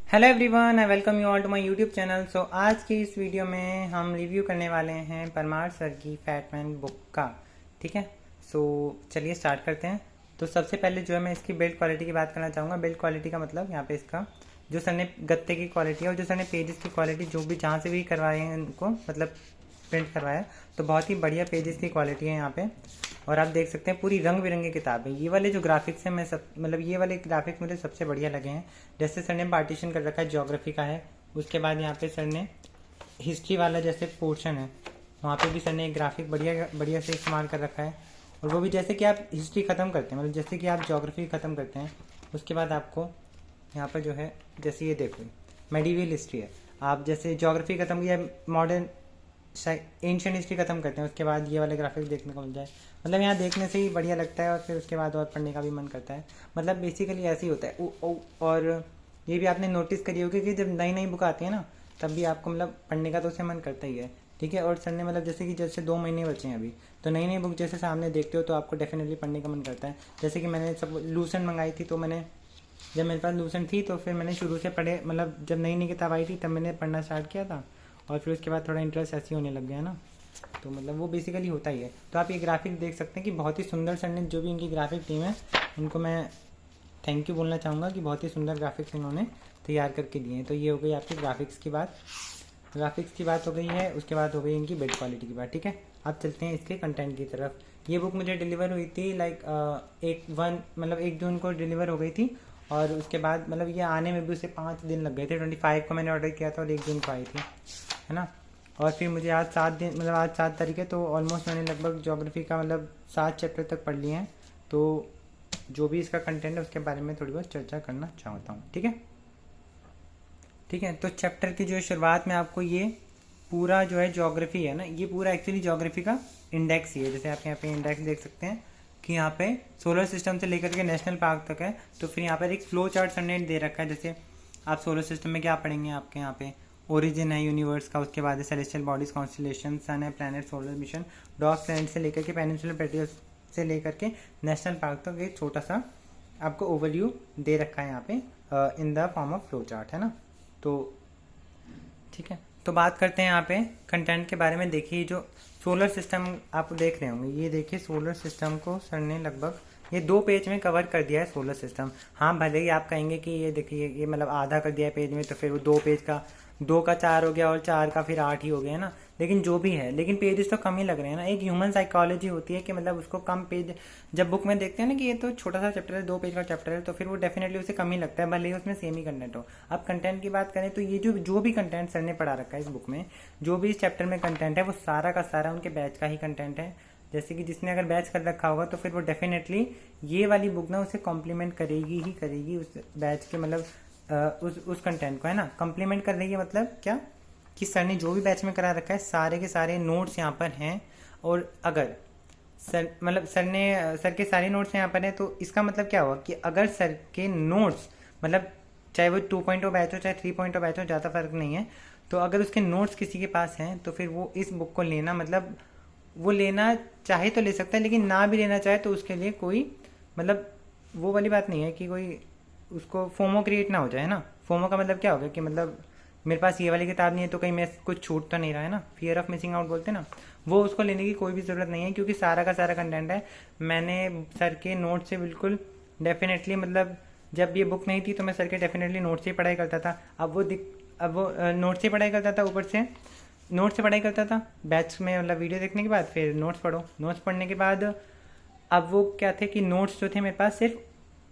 Hello everyone, I welcome you all to my YouTube channel. So आज की इस video में हम रिव्यू करने वाले हैं परमार सर की फैटमैन बुक का। ठीक है, सो चलिए स्टार्ट करते हैं। तो सबसे पहले जो है मैं इसकी बिल्ड क्वालिटी की बात करना चाहूँगा। बिल्ड क्वालिटी का मतलब यहाँ पे इसका जो सर ने गत्ते की क्वालिटी है और जो सर ने पेजेस की क्वालिटी जो भी जहाँ से भी करवाए हैं उनको मतलब प्रिंट करवाया, तो बहुत ही बढ़िया पेजेस की क्वालिटी है यहाँ पे। और आप देख सकते हैं पूरी रंग बिरंगी किताब है। ये वाले जो ग्राफिक्स हैं मैं सब मतलब ये वाले ग्राफिक्स मुझे सबसे बढ़िया लगे हैं। जैसे सर ने पार्टीशन कर रखा है, ज्योग्राफी का है, उसके बाद यहाँ पे सर ने हिस्ट्री वाला जैसे पोर्शन है वहाँ पे भी सर ने एक ग्राफिक बढ़िया बढ़िया से इस्तेमाल कर रखा है। और वो भी जैसे कि आप हिस्ट्री ख़त्म करते हैं, मतलब जैसे कि आप ज्योग्राफी ख़त्म करते हैं उसके बाद आपको यहाँ पर जो है जैसे ये देखो मेडिवल हिस्ट्री है, आप जैसे ज्योग्राफी ख़त्म किया मॉडर्न एंशियंट हिस्ट्री खत्म करते हैं उसके बाद ये वाले ग्राफिक्स देखने को मिल जाए। मतलब यहाँ देखने से ही बढ़िया लगता है और फिर उसके बाद और पढ़ने का भी मन करता है। मतलब बेसिकली ऐसे ही होता है। और ये भी आपने नोटिस करी होगी कि जब नई नई बुक आती है ना तब भी आपको मतलब पढ़ने का तो उसे मन करता ही है। ठीक है, और सर ने मतलब जैसे 2 महीने बचे हैं अभी, तो नई नई बुक जैसे सामने देखते हो तो आपको डेफिनेटली पढ़ने का मन करता है। जैसे कि मैंने सब लूसेंट मंगाई थी, तो मैंने जब मेरे पास लूसेंट थी तो फिर मैंने शुरू से पढ़े, मतलब जब नई नई किताब आई थी तब मैंने पढ़ना स्टार्ट किया था और फिर उसके बाद थोड़ा इंटरेस्ट ऐसे होने लग गया ना। तो मतलब वो बेसिकली होता ही है। तो आप ये ग्राफिक देख सकते हैं कि बहुत ही सुंदर सर ने जो भी इनकी ग्राफिक टीम है उनको मैं थैंक यू बोलना चाहूँगा कि बहुत ही सुंदर ग्राफिक्स इन्होंने तैयार करके दिए हैं। तो ये हो गई आपकी ग्राफिक्स की बात। ग्राफिक्स की बात हो गई है, उसके बाद हो गई इनकी बिल्ड क्वालिटी की बात। ठीक है, अब चलते हैं इसके कंटेंट की तरफ। ये बुक मुझे डिलीवर हुई थी एक जून को डिलीवर हो गई थी और उसके बाद मतलब ये आने में भी उसे 5 दिन लग गए थे। 25 को मैंने ऑर्डर किया था और 1 जून को आई थी, है ना। और फिर मुझे आज 7 दिन मतलब आज 7 तारीख है, तो ऑलमोस्ट मैंने लगभग ज्योग्राफी का मतलब 7 चैप्टर तक पढ़ लिए हैं। तो जो भी इसका कंटेंट है उसके बारे में थोड़ी बहुत चर्चा करना चाहता हूँ। ठीक है, ठीक है। तो चैप्टर की जो शुरुआत में आपको ये पूरा जो है ज्योग्राफी है ना, ये पूरा एक्चुअली ज्योग्राफी का इंडेक्स ही है। जैसे आप यहाँ पे इंडेक्स देख सकते हैं कि यहाँ पे सोलर सिस्टम से लेकर के नेशनल पार्क तक है। तो फिर यहाँ पर एक फ्लो चार्ट सरने दे रखा है। जैसे आप सोलर सिस्टम में क्या पढ़ेंगे, आपके यहाँ पे ओरिजिन है यूनिवर्स का, उसके बाद सेलेस्टियल बॉडीज, कॉन्स्टलेशन, सन है, planet, solar mission, dog planet से लेकर के पेनिनसुलर प्लेटियस से लेकर के नेशनल पार्क तक एक छोटा सा आपको ओवरव्यू दे रखा है यहाँ पे in the form of flow chart, है ना। तो ठीक है, तो बात करते हैं यहाँ पे कंटेंट के बारे में। देखिए जो सोलर सिस्टम आप देख रहे होंगे, ये देखिए सोलर सिस्टम को सर ने लगभग ये 2 पेज में कवर कर दिया है सोलर सिस्टम। हाँ, भले ही आप कहेंगे कि ये देखिए ये मतलब आधा कर दिया है पेज में, तो फिर वो 2 पेज का 2 का 4 हो गया और 4 का फिर 8 ही हो गया ना। लेकिन जो भी है, लेकिन पेजेस तो कम ही लग रहे हैं ना। एक ह्यूमन साइकोलॉजी होती है कि मतलब उसको कम पेज जब बुक में देखते हैं ना कि ये तो छोटा सा चैप्टर है, 2 पेज का चैप्टर है, तो फिर वो डेफिनेटली उसे कम ही लगता है, भले ही उसमें सेम ही कंटेंट हो। अब कंटेंट की बात करें तो ये जो भी कंटेंट सर ने पढ़ा रखा है इस बुक में, जो भी इस चैप्टर में कंटेंट है वो सारा का सारा उनके बैच का ही कंटेंट है। जैसे कि जिसने अगर बैच कर रखा होगा तो फिर वो डेफिनेटली ये वाली बुक ना उसे कॉम्प्लीमेंट करेगी ही करेगी उस बैच के मतलब उस कंटेंट को, है ना। कॉम्प्लीमेंट कर रही है मतलब क्या कि सर ने जो भी बैच में करा रखा है सारे के सारे नोट्स यहाँ पर हैं। और अगर सर के सारे नोट्स यहाँ पर हैं तो इसका मतलब क्या हुआ कि अगर सर के नोट्स मतलब चाहे वो 2.0 बैच हो चाहे 3.0 बैच हो, ज़्यादा फर्क नहीं है। तो अगर उसके नोट्स किसी के पास हैं तो फिर वो इस बुक को लेना मतलब वो लेना चाहे तो ले सकता है, लेकिन ना भी लेना चाहे तो उसके लिए कोई मतलब वो वाली बात नहीं है कि कोई उसको फोमो क्रिएट ना हो जाए, है ना। फोमो का मतलब क्या होगा कि मतलब मेरे पास ये वाली किताब नहीं है तो कहीं मैं कुछ छूट तो नहीं रहा है ना, फियर ऑफ मिसिंग आउट बोलते हैं ना, वो उसको लेने की कोई भी ज़रूरत नहीं है क्योंकि सारा का सारा कंटेंट है। मैंने सर के नोट से बिल्कुल डेफिनेटली मतलब जब ये बुक नहीं थी तो मैं सर के डेफिनेटली नोट से ही पढ़ाई करता था। अब वो नोट से पढ़ाई करता था, ऊपर से नोट से पढ़ाई करता था बैच में, मतलब वीडियो देखने के बाद फिर नोट्स पढ़ो। नोट्स पढ़ने के बाद अब वो क्या थे कि नोट्स जो थे मेरे पास सिर्फ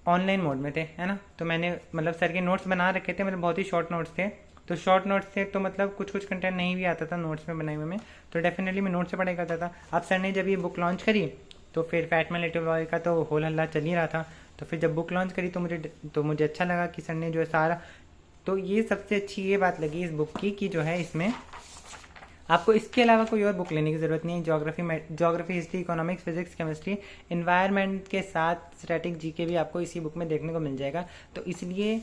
ऑनलाइन मोड में थे, है ना। तो मैंने मतलब सर के नोट्स बना रखे थे, मतलब बहुत ही शॉर्ट नोट्स थे। तो शॉर्ट नोट्स थे तो मतलब कुछ कुछ कंटेंट नहीं भी आता था नोट्स में बनाए हुए में, तो डेफिनेटली मैं नोट्स से पढ़ाई करता था। अब सर ने जब ये बुक लॉन्च करी तो फिर फैटमैन लिटिल बॉय का तो होल हल्ला चल ही रहा था। तो फिर जब बुक लॉन्च करी तो मुझे अच्छा लगा कि सर ने जो है सारा, तो ये सबसे अच्छी ये बात लगी इस बुक की कि जो है इसमें आपको इसके अलावा कोई और बुक लेने की ज़रूरत नहीं है। Geography, history, economics, physics, chemistry, environment के साथ स्टैटिक जीके भी आपको इसी बुक में देखने को मिल जाएगा। तो इसलिए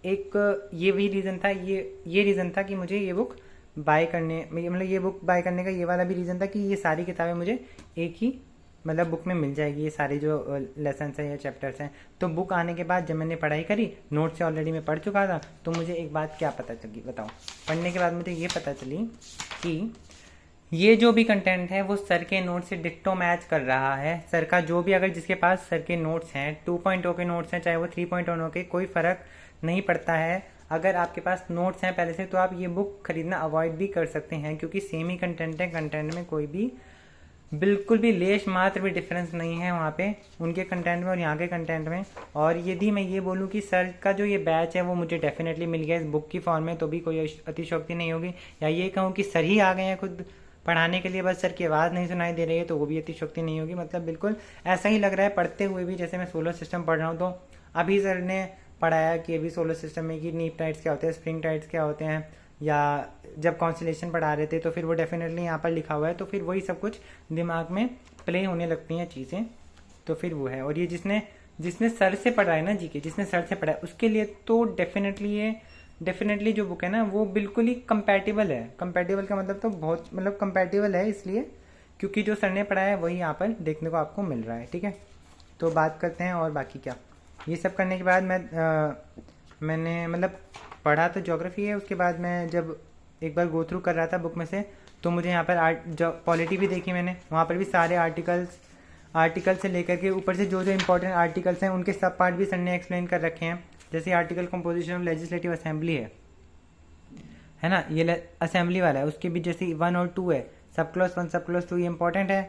एक ये भी रीज़न था, ये रीज़न था कि मुझे ये बुक बाय करने मतलब ये बुक बाय करने का ये वाला भी रीज़न था कि ये सारी किताबें मुझे एक ही मतलब बुक में मिल जाएगी ये सारी जो लेसन हैं या चैप्टर्स हैं। तो बुक आने के बाद जब मैंने पढ़ाई करी, नोट से ऑलरेडी मैं पढ़ चुका था, तो मुझे एक बात क्या पता चली बताओ। पढ़ने के बाद मुझे ये पता चली कि ये जो भी कंटेंट है वो सर के नोट से डिट्टो मैच कर रहा है। सर का जो भी, अगर जिसके पास सर के नोट्स हैं, 2.0 के नोट्स हैं, चाहे वो 3.0 के, कोई फ़र्क नहीं पड़ता है। अगर आपके पास नोट्स हैं पहले से, तो आप ये बुक खरीदना अवॉइड भी कर सकते हैं, क्योंकि सेम ही कंटेंट है। कंटेंट में कोई भी बिल्कुल भी लेश मात्र भी डिफरेंस नहीं है वहाँ पे, उनके कंटेंट में और यहाँ के कंटेंट में। और यदि मैं ये बोलूँ कि सर का जो ये बैच है वो मुझे डेफिनेटली मिल गया इस बुक की फॉर्म में, तो भी कोई अतिशयोक्ति नहीं होगी। या ये कहूँ कि सर ही आ गए हैं खुद पढ़ाने के लिए, बस सर की आवाज़ नहीं सुनाई दे रही है, तो वो भी अतिशयोक्ति नहीं होगी। मतलब बिल्कुल ऐसा ही लग रहा है पढ़ते हुए भी, जैसे मैं सोलर सिस्टम पढ़ रहा हूँ, तो अभी सर ने पढ़ाया कि अभी सोलर सिस्टम में कि नीप टाइड्स क्या होते हैं, स्प्रिंग टाइड्स क्या होते हैं, या जब कॉन्स्टलेशन पढ़ा रहे थे तो फिर वो डेफिनेटली यहाँ पर लिखा हुआ है, तो फिर वही सब कुछ दिमाग में प्ले होने लगती हैं चीज़ें, तो फिर वो है। और ये जिसने जिसने सर से पढ़ा है ना जीके, जिसने सर से पढ़ा है उसके लिए तो डेफिनेटली जो बुक है ना वो बिल्कुल ही कंपैटिबल है। कंपैटिबल का मतलब तो बहुत, मतलब कंपैटिबल है इसलिए क्योंकि जो सर ने पढ़ाया है वही यहाँ पर देखने को आपको मिल रहा है। ठीक है, तो बात करते हैं और बाकी क्या। ये सब करने के बाद मैंने मतलब पढ़ा तो ज्योग्राफी है, उसके बाद मैं जब एक बार गो थ्रू कर रहा था बुक में से, तो मुझे यहाँ पर पॉलिटी भी देखी मैंने, वहाँ पर भी सारे आर्टिकल से लेकर के ऊपर से जो जो इंपॉर्टेंट आर्टिकल्स हैं उनके सब पार्ट भी सर ने एक्सप्लेन कर रखे हैं। जैसे article composition of legislative assembly है ना, ये असेंबली वाला है, उसके भी जैसे 1 और 2 है, सब क्लॉज 1 सब क्लॉज 2, ये इंपॉर्टेंट है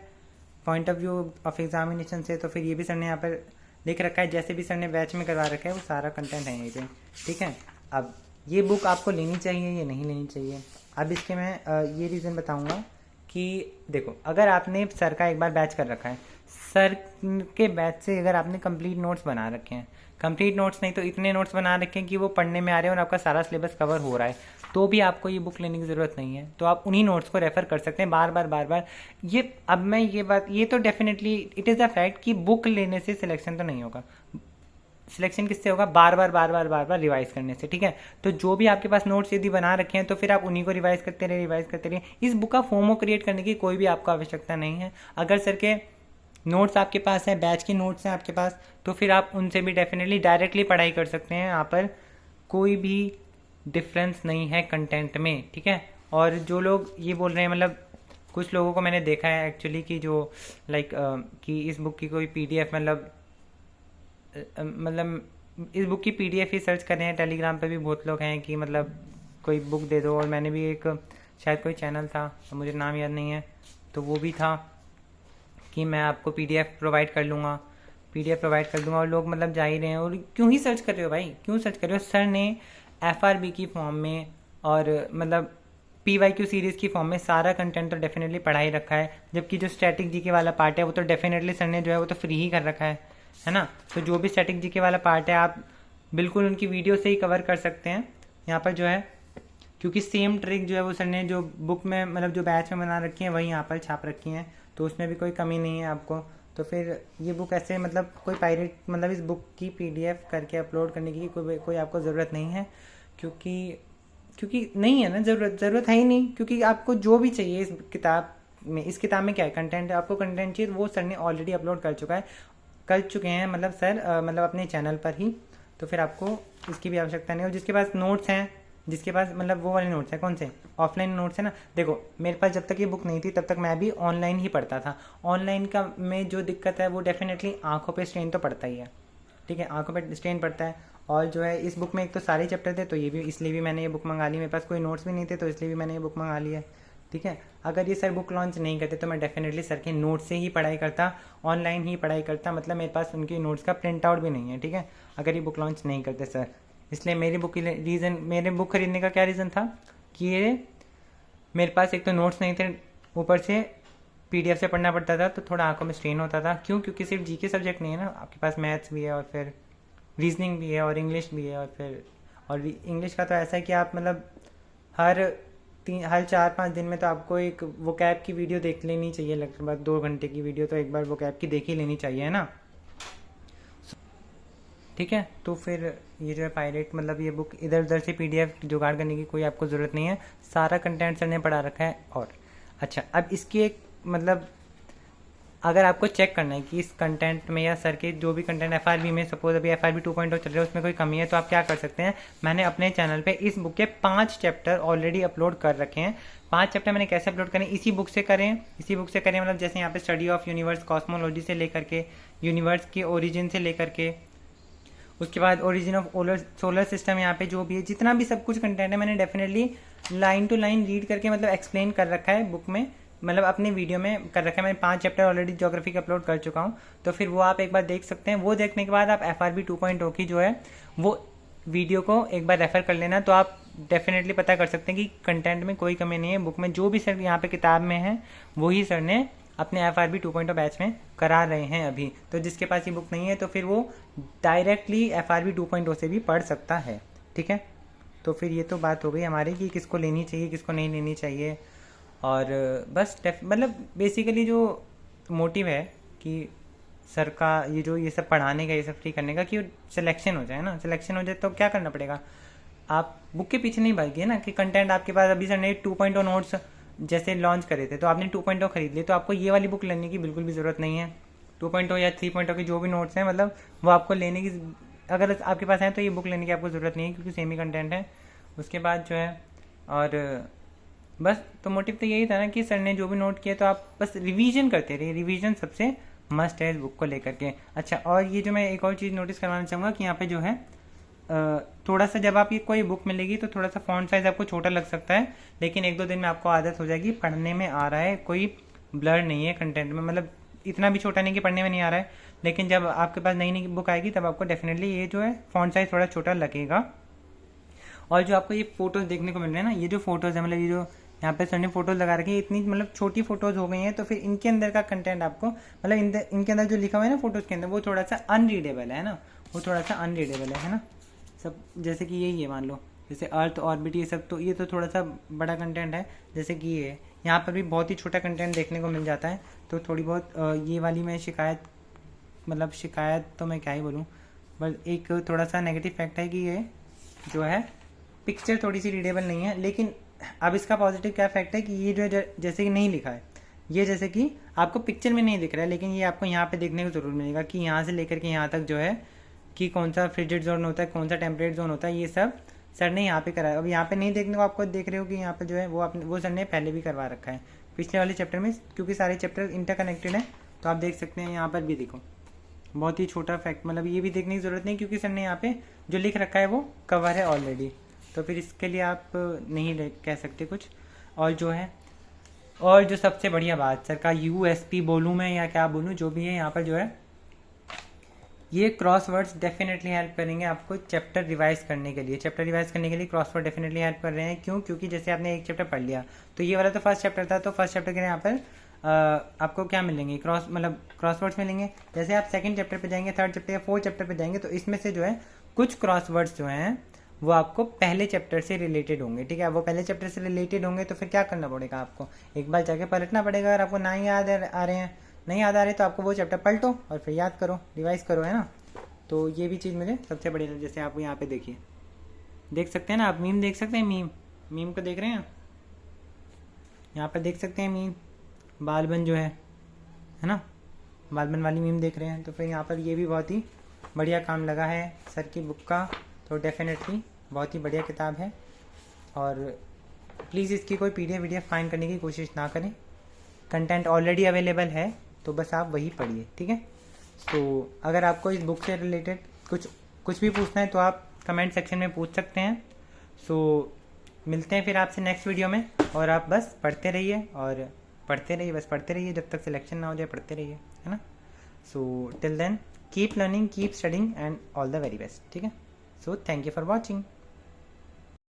point of view of examination से, तो फिर ये भी सर ने यहाँ पर लिख रखा है। जैसे भी सर ने बैच में करवा रखा है वो सारा कंटेंट है यहीं पे। ठीक है, अब ये बुक आपको लेनी चाहिए या नहीं लेनी चाहिए, अब इसके मैं ये रीज़न बताऊंगा कि देखो, अगर आपने सर का एक बार बैच कर रखा है, सर के बैच से अगर आपने कंप्लीट नोट्स बना रखे हैं, कंप्लीट नोट्स नहीं तो इतने नोट्स बना रखे हैं कि वो पढ़ने में आ रहे हैं और आपका सारा सिलेबस कवर हो रहा है, तो भी आपको ये बुक लेने की ज़रूरत नहीं है। तो आप उन्हीं नोट्स को रेफ़र कर सकते हैं बार बार। ये अब मैं ये तो definitely it is a fact कि बुक लेने से सिलेक्शन तो नहीं होगा। सिलेक्शन किससे होगा? बार बार रिवाइज करने से। ठीक है, तो जो भी आपके पास नोट्स यदि बना रखे हैं तो फिर आप उन्हीं को रिवाइज करते रहिए। इस बुक का फोमो क्रिएट करने की कोई भी आपको आवश्यकता नहीं है। अगर सर के नोट्स आपके पास है, बैच के नोट्स हैं आपके पास, तो फिर आप उनसे भी डेफिनेटली डायरेक्टली पढ़ाई कर सकते हैं। यहाँ पर कोई भी डिफरेंस नहीं है कंटेंट में। ठीक है, और जो लोग ये बोल रहे हैं, मतलब कुछ लोगों को मैंने देखा है एक्चुअली कि जो लाइक कि इस बुक की कोई पीडीएफ मतलब इस बुक की पीडीएफ ही सर्च कर रहे हैं। टेलीग्राम पे भी बहुत लोग हैं कि मतलब कोई बुक दे दो, और मैंने भी एक शायद कोई चैनल था, तो मुझे नाम याद नहीं है, तो वो भी था कि मैं आपको पीडीएफ प्रोवाइड कर दूंगा, और लोग मतलब जा ही रहे हैं। और क्यों ही सर्च कर रहे हो भाई, क्यों सर्च कर रहे हो? सर ने एफआरबी की फॉर्म में और मतलब पीवाईक्यू सीरीज़ की फॉर्म में सारा कंटेंट तो डेफिनेटली पढ़ा ही रखा है, जबकि जो स्टैटिक जीके वाला पार्ट है वो तो डेफिनेटली सर ने जो है वो तो फ्री ही कर रखा है ना। तो जो भी स्टैटिक जीके वाला पार्ट है आप बिल्कुल उनकी वीडियो से ही कवर कर सकते हैं यहाँ पर जो है, क्योंकि सेम ट्रिक जो है वो सर ने जो बुक में मतलब जो बैच में बना रखी है वही यहाँ पर छाप रखी हैं, तो उसमें भी कोई कमी नहीं है आपको। तो फिर ये बुक ऐसे मतलब कोई पायरेट मतलब इस बुक की पीडीएफ करके अपलोड करने की कोई आपको ज़रूरत नहीं है, क्योंकि नहीं है ना, ज़रूरत है ही नहीं। क्योंकि आपको जो भी चाहिए इस किताब में क्या है, कंटेंट है, आपको कंटेंट चाहिए वो सर ने ऑलरेडी अपलोड कर चुके हैं मतलब सर मतलब अपने चैनल पर ही, तो फिर आपको इसकी भी आवश्यकता नहीं। और जिसके पास नोट्स हैं, जिसके पास मतलब वो वाले नोट्स हैं, कौन से ऑफलाइन नोट्स है ना, देखो मेरे पास जब तक ये बुक नहीं थी तब तक मैं भी ऑनलाइन ही पढ़ता था। ऑनलाइन का में जो दिक्कत है वो डेफिनेटली आंखों पे स्ट्रेन तो पड़ता ही है। ठीक है, आंखों पे स्ट्रेन पड़ता है। और जो है इस बुक में एक तो सारे चैप्टर थे, तो ये भी इसलिए भी मैंने ये बुक मंगा ली। मेरे पास कोई नोट्स भी नहीं थे तो इसलिए भी मैंने ये बुक मंगा ली है। ठीक है, अगर ये सर बुक लॉन्च नहीं करते तो मैं डेफिनेटली सर के नोट से ही पढ़ाई करता, ऑनलाइन ही पढ़ाई करता, मतलब मेरे पास उनके नोट्स का प्रिंट आउट भी नहीं है। ठीक है, अगर ये बुक लॉन्च नहीं करते सर, इसलिए मेरे बुक खरीदने का क्या रीज़न था कि ये मेरे पास एक तो नोट्स नहीं थे, ऊपर से पीडीएफ से पढ़ना पड़ता था, तो थोड़ा आंखों में स्ट्रेन होता था। क्योंकि सिर्फ जीके सब्जेक्ट नहीं है ना, आपके पास मैथ्स भी है और फिर रीजनिंग भी है और इंग्लिश भी है, और इंग्लिश का तो ऐसा है कि आप मतलब हर 4-5 दिन में तो आपको एक वोकैब की वीडियो देख लेनी चाहिए, लगभग 2 घंटे की वीडियो तो एक बार वोकैब की देख ही लेनी चाहिए, है ना। ठीक है, तो फिर ये जो है पायरेट मतलब ये बुक इधर उधर से पीडीएफ जुगाड़ करने की कोई आपको ज़रूरत नहीं है, सारा कंटेंट सर ने पढ़ा रखा है। और अच्छा, अब इसकी एक मतलब अगर आपको चेक करना है कि इस कंटेंट में या सर के जो भी कंटेंट FRB में, सपोज अभी FRB 2.0 चल रहा है, उसमें कोई कमी है, तो आप क्या कर सकते हैं, मैंने अपने चैनल पे इस बुक के 5 चैप्टर ऑलरेडी अपलोड कर रखे हैं। 5 चैप्टर मैंने कैसे अपलोड करें, इसी बुक से करें मतलब जैसे यहाँ पे स्टडी ऑफ यूनिवर्स, कॉस्मोलॉजी से लेकर के, यूनिवर्स के ओरिजिन से लेकर के, उसके बाद ओरिजिन ऑफ सोलर सिस्टम, यहाँ पे जो भी है जितना भी सब कुछ कंटेंट है मैंने definitely line to line read करके मतलब एक्सप्लेन कर रखा है बुक में, मतलब अपने वीडियो में कर रखा है। मैंने 5 चैप्टर ऑलरेडी ज्योग्राफी के अपलोड कर चुका हूँ, तो फिर वो आप एक बार देख सकते हैं। वो देखने के बाद आप FRB 2.0 की जो है वो वीडियो को एक बार रेफर कर लेना, तो आप डेफिनेटली पता कर सकते हैं कि कंटेंट में कोई कमी नहीं है। बुक में जो भी सर यहाँ पे किताब में है वही सर ने अपने FRB 2.0 बैच में करा रहे हैं अभी। तो जिसके पास ये बुक नहीं है तो फिर वो डायरेक्टली FRB 2.0 से भी पढ़ सकता है, ठीक है। तो फिर ये तो बात हो गई हमारी कि किसको लेनी चाहिए किसको नहीं लेनी चाहिए। और बस मतलब बेसिकली जो मोटिव है कि सर का ये सब पढ़ाने का, ये सब फ्री करने का, कि सिलेक्शन हो जाए ना, सिलेक्शन हो जाए तो क्या करना पड़ेगा, आप बुक के पीछे नहीं भागिए ना कि कंटेंट आपके पास अभी सर ने 2.0 नोट्स जैसे लॉन्च करे थे तो आपने 2.0 खरीद लिए, तो आपको ये वाली बुक लेने की बिल्कुल भी ज़रूरत नहीं है। 2.0 या 3.0 के जो भी नोट्स हैं मतलब वो आपको लेने की, अगर आपके पास है तो ये बुक लेने की आपको ज़रूरत नहीं है क्योंकि सेम ही कंटेंट है। उसके बाद जो है और बस तो मोटिव तो यही था ना कि सर ने जो भी नोट किया तो आप बस रिवीजन करते रहिए, रिवीजन सबसे मस्ट है इस बुक को लेकर के। अच्छा, और ये जो मैं एक और चीज़ नोटिस करवाना चाहूँगा कि यहाँ पे जो है थोड़ा सा जब आप ये कोई बुक मिलेगी तो थोड़ा सा फॉन्ट साइज आपको छोटा लग सकता है, लेकिन 1-2 दिन में आपको आदत हो जाएगी, पढ़ने में आ रहा है, कोई ब्लर नहीं है कंटेंट में, मतलब इतना भी छोटा नहीं कि पढ़ने में नहीं आ रहा है। लेकिन जब आपके पास नई नई बुक आएगी तब आपको डेफिनेटली ये जो है फॉन्ट साइज थोड़ा छोटा लगेगा। और जो आपको ये फोटोज़ देखने को मिल रहे हैं ना, ये जो फोटोज़ है मतलब ये जो यहाँ पे सर ने फोटोज़ लगा रखी है, इतनी मतलब छोटी फोटोज़ हो गई हैं, तो फिर इनके अंदर का कंटेंट आपको मतलब इनके अंदर जो लिखा हुआ है ना फोटोज़ के अंदर वो थोड़ा सा अनरीडेबल है ना, वो थोड़ा सा अनरीडेबल है ना सब। जैसे कि यही है, मान लो जैसे अर्थ ऑर्बिट, ये सब तो ये तो थोड़ा सा बड़ा कंटेंट है, जैसे कि ये यहाँ पर भी बहुत ही छोटा कंटेंट देखने को मिल जाता है। तो थोड़ी बहुत ये वाली मैं शिकायत तो मैं क्या ही बोलूँ, बस एक थोड़ा सा नेगेटिव फैक्ट है कि ये जो है पिक्चर थोड़ी सी रीडेबल नहीं है। लेकिन अब इसका पॉजिटिव क्या फैक्ट है कि ये जो है जैसे कि नहीं लिखा है, ये जैसे कि आपको पिक्चर में नहीं दिख रहा है, लेकिन ये आपको यहाँ पे देखने को ज़रूर मिलेगा कि यहाँ से लेकर के यहाँ तक जो है कि कौन सा फ्रिजिड जोन होता है, कौन सा टेम्परेट जोन होता है, ये सब सर ने यहाँ पे कराया। अब यहाँ पे नहीं देखने को आपको देख रहे हो कि यहाँ पे जो है वो सर ने पहले भी करवा रखा है पिछले वाले चैप्टर में, क्योंकि सारे चैप्टर इंटरकनेक्टेड हैं। तो आप देख सकते हैं यहाँ पर भी देखो बहुत ही छोटा फैक्ट, मतलब ये भी देखने की ज़रूरत नहीं क्योंकि सर ने यहाँ पे जो लिख रखा है वो कवर है ऑलरेडी, तो फिर इसके लिए आप नहीं कह सकते कुछ। और जो सबसे बढ़िया बात सर का USP बोलूँ मैं या क्या बोलूँ, जो भी है यहाँ पर जो है ये क्रॉसवर्ड्स डेफिनेटली हेल्प करेंगे आपको चैप्टर रिवाइज करने के लिए। क्रॉसवर्ड डेफिनेटली हेल्प कर रहे हैं, क्यों? क्योंकि जैसे आपने एक चैप्टर पढ़ लिया तो ये वाला तो फर्स्ट चैप्टर था, तो फर्स्ट चैप्टर के यहाँ पर आपको क्या मिलेंगे, क्रॉसवर्ड्स मिलेंगे। जैसे आप सेकंड चैप्टर पे जाएंगे, थर्ड चैप्टर या फोर्थ चैप्टर पे जाएंगे तो इसमें से जो है कुछ क्रॉसवर्ड्स जो हैं वो आपको पहले चैप्टर से रिलेटेड होंगे, ठीक है। वो पहले चैप्टर से रिलेटेड होंगे तो फिर क्या करना पड़ेगा, आपको एक बार जाके पलटना पड़ेगा। अगर आपको नहीं याद आ रहे हैं तो आपको वो चैप्टर पलटो और फिर याद करो, रिवाइज करो, है ना। तो ये भी चीज़ मुझे सबसे बड़ी लगी। जैसे आप यहाँ पे देखिए, देख सकते हैं ना आप, मीम देख सकते हैं, मीम को देख रहे हैं, यहाँ पर देख सकते हैं मीम बालबन जो है ना, बालबन वाली मीम देख रहे हैं। तो फिर यहाँ पर ये भी बहुत ही बढ़िया काम लगा है सर की बुक का, तो डेफिनेटली बहुत ही बढ़िया किताब है। और प्लीज़ इसकी कोई PDF फाइंड करने की कोशिश ना करें, कंटेंट ऑलरेडी अवेलेबल है, तो बस आप वही पढ़िए, ठीक है। तो अगर आपको इस बुक से रिलेटेड कुछ भी पूछना है तो आप कमेंट सेक्शन में पूछ सकते हैं। सो मिलते हैं फिर आपसे नेक्स्ट वीडियो में, और आप बस पढ़ते रहिए जब तक सिलेक्शन ना हो जाए, पढ़ते रहिए, है ना। So till then keep learning, keep studying and all the very best, ठीक है। So thank you for watching.